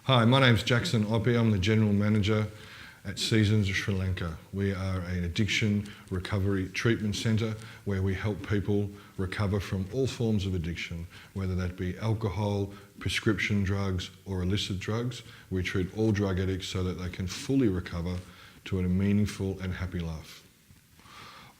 Hi, my name's Jackson Oppy. I'm the General Manager at Seasons Sri Lanka. We are an addiction recovery treatment centre where we help people recover from all forms of addiction, whether that be alcohol, prescription drugs or illicit drugs. We treat all drug addicts so that they can fully recover to a meaningful and happy life.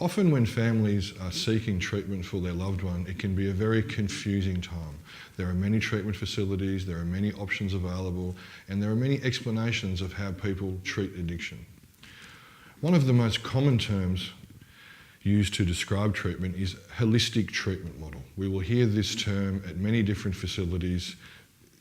Often when families are seeking treatment for their loved one, it can be a very confusing time. There are many treatment facilities, there are many options available, and there are many explanations of how people treat addiction. One of the most common terms used to describe treatment is holistic treatment model. We will hear this term at many different facilities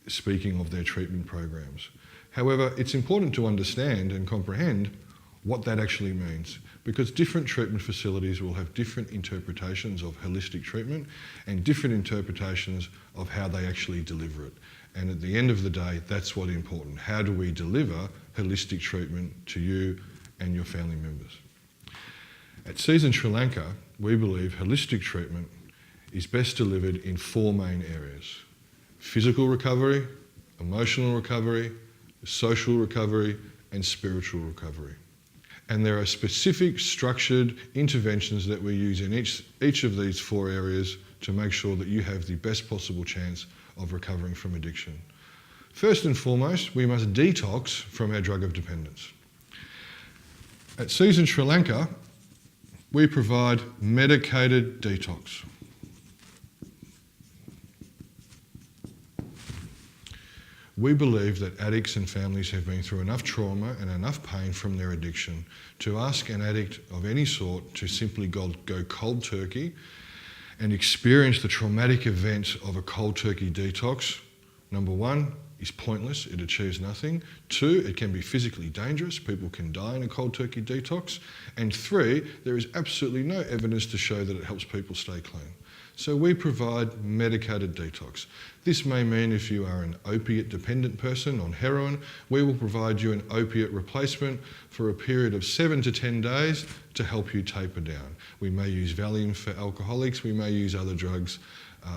speaking of their treatment programs. However, it's important to understand and comprehend what that actually means, because different treatment facilities will have different interpretations of holistic treatment and different interpretations of how they actually deliver it. And at the end of the day, that's what's important. How do we deliver holistic treatment to you and your family members? At Seasons Sri Lanka, we believe holistic treatment is best delivered in four main areas: physical recovery, emotional recovery, social recovery, and spiritual recovery. And there are specific structured interventions that we use in each of these four areas to make sure that you have the best possible chance of recovering from addiction. First and foremost, we must detox from our drug of dependence. At Seasons Sri Lanka, we provide medicated detox. We believe that addicts and families have been through enough trauma and enough pain from their addiction to ask an addict of any sort to simply go cold turkey and experience the traumatic event of a cold turkey detox. Number one, is pointless, it achieves nothing. Two, it can be physically dangerous, people can die in a cold turkey detox. And three, there is absolutely no evidence to show that it helps people stay clean. So we provide medicated detox. This may mean if you are an opiate dependent person on heroin, we will provide you an opiate replacement for a period of 7 to 10 days to help you taper down. We may use Valium for alcoholics, we may use other drugs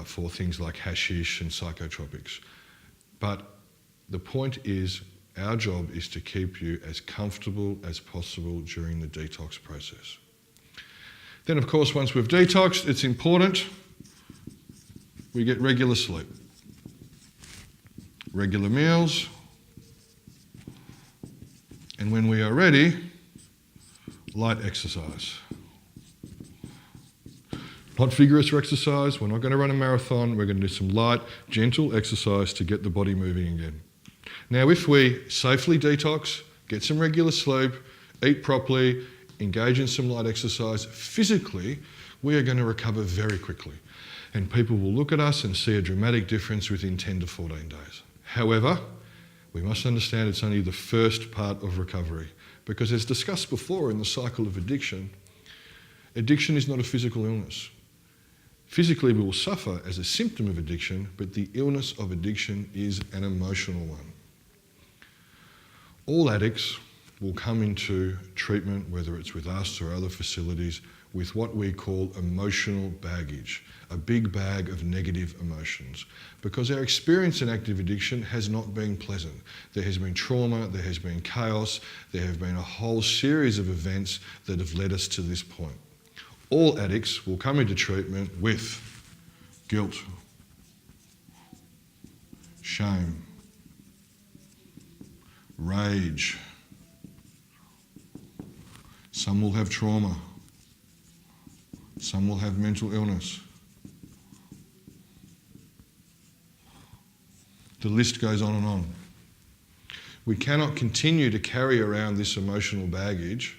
for things like hashish and psychotropics. But the point is, our job is to keep you as comfortable as possible during the detox process. Then of course, once we've detoxed, it's important we get regular sleep, regular meals, and when we are ready, light exercise. Not vigorous exercise, we're not going to run a marathon, we're going to do some light, gentle exercise to get the body moving again. Now if we safely detox, get some regular sleep, eat properly, engage in some light exercise, physically we are going to recover very quickly. And people will look at us and see a dramatic difference within 10 to 14 days. However, we must understand it's only the first part of recovery, because as discussed before in the cycle of addiction, addiction is not a physical illness. Physically we will suffer as a symptom of addiction, but the illness of addiction is an emotional one. All addicts will come into treatment, whether it's with us or other facilities, with what we call emotional baggage, a big bag of negative emotions. Because our experience in active addiction has not been pleasant. There has been trauma, there has been chaos, there have been a whole series of events that have led us to this point. All addicts will come into treatment with guilt, shame, rage. Some will have trauma. Some will have mental illness. The list goes on and on. We cannot continue to carry around this emotional baggage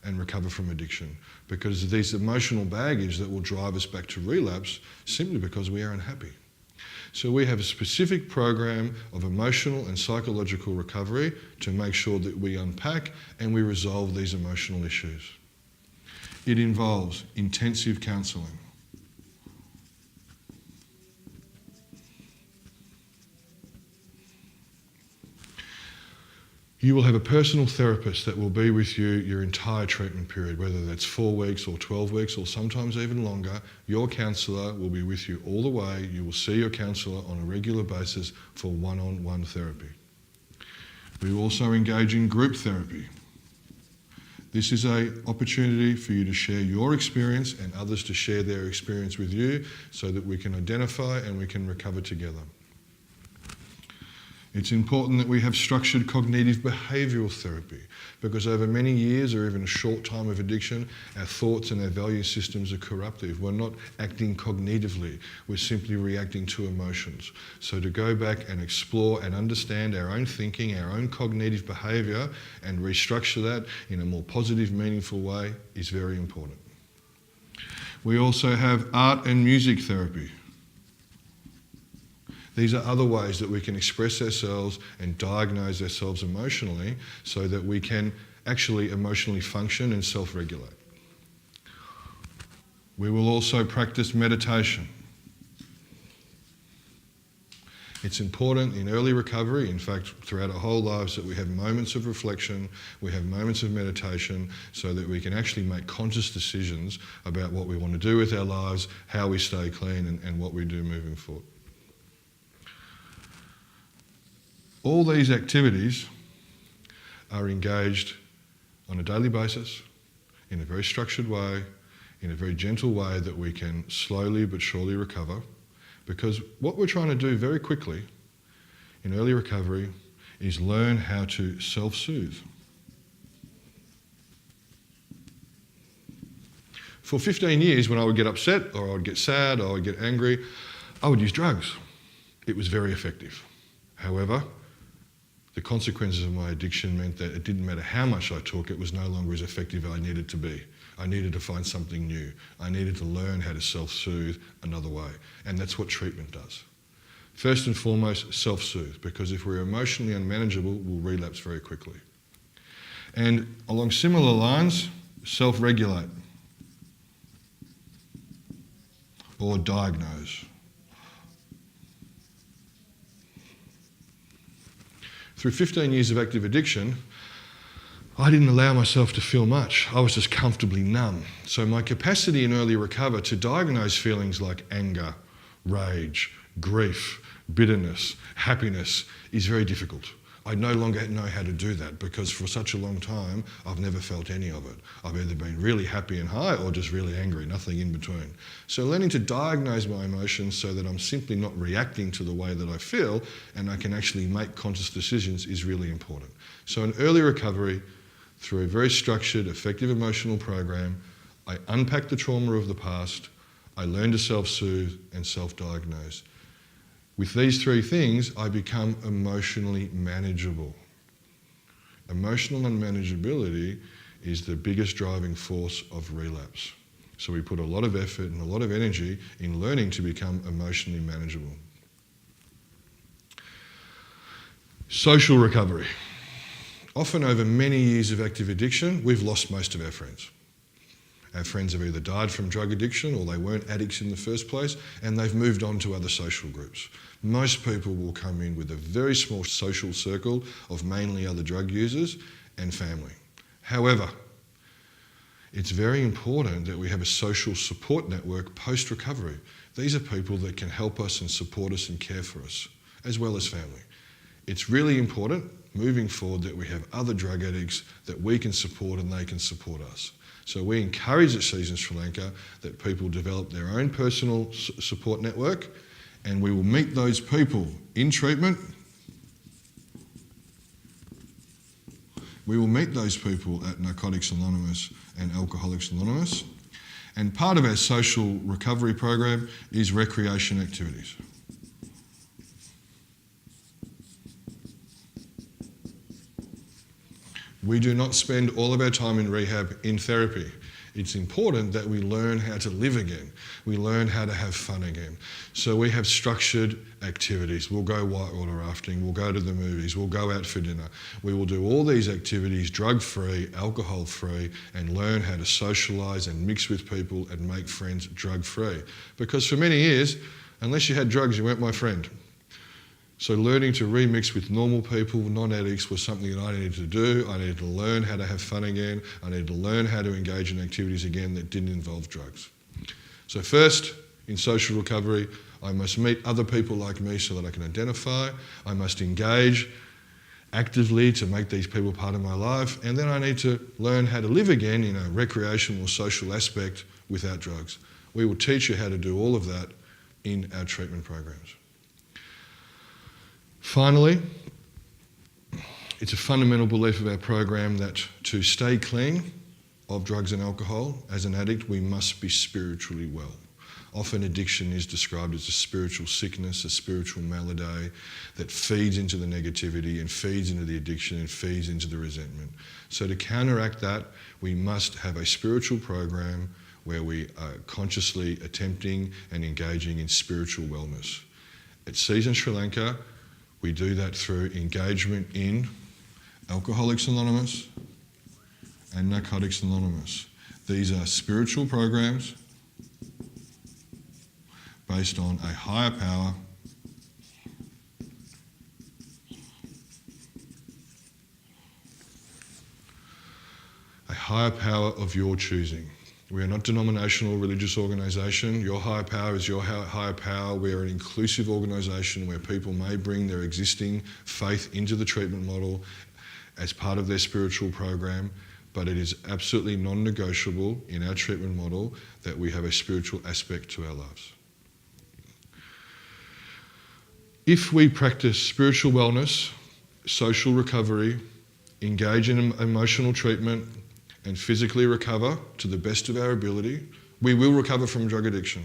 and recover from addiction, because these emotional baggage that will drive us back to relapse simply because we are unhappy. So we have a specific program of emotional and psychological recovery to make sure that we unpack and we resolve these emotional issues. It involves intensive counselling, you will have a personal therapist that will be with you your entire treatment period, whether that's 4 weeks or 12 weeks or sometimes even longer. Your counsellor will be with you all the way. You will see your counsellor on a regular basis for one-on-one therapy. We also engage in group therapy. This is an opportunity for you to share your experience and others to share their experience with you so that we can identify and we can recover together. It's important that we have structured cognitive behavioural therapy because over many years or even a short time of addiction, our thoughts and our value systems are corruptive. We're not acting cognitively, we're simply reacting to emotions. So to go back and explore and understand our own thinking, our own cognitive behaviour and restructure that in a more positive, meaningful way is very important. We also have art and music therapy. These are other ways that we can express ourselves and diagnose ourselves emotionally so that we can actually emotionally function and self-regulate. We will also practice meditation. It's important in early recovery, in fact, throughout our whole lives, that we have moments of reflection, we have moments of meditation so that we can actually make conscious decisions about what we want to do with our lives, how we stay clean and what we do moving forward. All these activities are engaged on a daily basis, in a very structured way, in a very gentle way that we can slowly but surely recover. Because what we're trying to do very quickly in early recovery is learn how to self-soothe. For 15 years, when I would get upset or I would get sad or I would get angry, I would use drugs. It was very effective. However, the consequences of my addiction meant that it didn't matter how much I took, it was no longer as effective as I needed to be. I needed to find something new. I needed to learn how to self-soothe another way. And that's what treatment does. First and foremost, self-soothe, because if we're emotionally unmanageable, we'll relapse very quickly. And along similar lines, self-regulate or diagnose. Through 15 years of active addiction, I didn't allow myself to feel much. I was just comfortably numb. So my capacity in early recovery to diagnose feelings like anger, rage, grief, bitterness, happiness is very difficult. I no longer know how to do that because for such a long time, I've never felt any of it. I've either been really happy and high or just really angry, nothing in between. So learning to diagnose my emotions so that I'm simply not reacting to the way that I feel and I can actually make conscious decisions is really important. So in early recovery, through a very structured, effective emotional program, I unpack the trauma of the past, I learn to self-soothe and self-diagnose. With these three things, I become emotionally manageable. Emotional unmanageability is the biggest driving force of relapse. So we put a lot of effort and a lot of energy in learning to become emotionally manageable. Social recovery. Often over many years of active addiction, we've lost most of our friends. Our friends have either died from drug addiction or they weren't addicts in the first place and they've moved on to other social groups. Most people will come in with a very small social circle of mainly other drug users and family. However, it's very important that we have a social support network post-recovery. These are people that can help us and support us and care for us, as well as family. It's really important, moving forward, that we have other drug addicts that we can support and they can support us. So we encourage at Seasons Sri Lanka that people develop their own personal support network and we will meet those people in treatment. We will meet those people at Narcotics Anonymous and Alcoholics Anonymous. And part of our social recovery program is recreation activities. We do not spend all of our time in rehab in therapy. It's important that we learn how to live again. We learn how to have fun again. So we have structured activities. We'll go whitewater rafting, we'll go to the movies, we'll go out for dinner. We will do all these activities drug-free, alcohol-free, and learn how to socialise and mix with people and make friends drug-free. Because for many years, unless you had drugs, you weren't my friend. So learning to remix with normal people, non-addicts, was something that I needed to do. I needed to learn how to have fun again. I needed to learn how to engage in activities again that didn't involve drugs. So first, in social recovery, I must meet other people like me so that I can identify. I must engage actively to make these people part of my life, and then I need to learn how to live again in a recreational or social aspect without drugs. We will teach you how to do all of that in our treatment programs. Finally, it's a fundamental belief of our program that to stay clean of drugs and alcohol, as an addict, we must be spiritually well. Often addiction is described as a spiritual sickness, a spiritual malady that feeds into the negativity and feeds into the addiction and feeds into the resentment. So to counteract that, we must have a spiritual program where we are consciously attempting and engaging in spiritual wellness. At Seasons Sri Lanka, we do that through engagement in Alcoholics Anonymous and Narcotics Anonymous. These are spiritual programs based on a higher power of your choosing. We are not denominational or religious organisation. Your higher power is your higher power. We are an inclusive organisation where people may bring their existing faith into the treatment model as part of their spiritual program, but it is absolutely non-negotiable in our treatment model that we have a spiritual aspect to our lives. If we practice spiritual wellness, social recovery, engage in emotional treatment, and physically recover to the best of our ability, we will recover from drug addiction.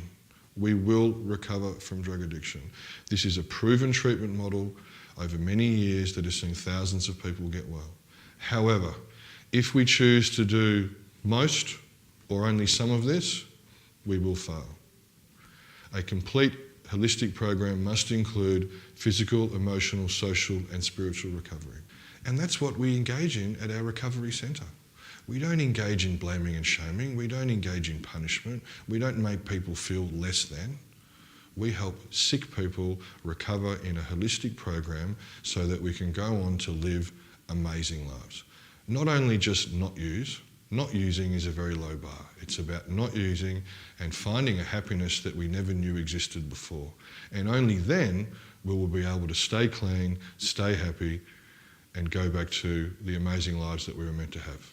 We will recover from drug addiction. This is a proven treatment model over many years that has seen thousands of people get well. However, if we choose to do most or only some of this, we will fail. A complete holistic program must include physical, emotional, social and spiritual recovery. And that's what we engage in at our recovery centre. We don't engage in blaming and shaming. We don't engage in punishment. We don't make people feel less than. We help sick people recover in a holistic program so that we can go on to live amazing lives. Not only just not use. Not using is a very low bar. It's about not using and finding a happiness that we never knew existed before. And only then will we be able to stay clean, stay happy, and go back to the amazing lives that we were meant to have.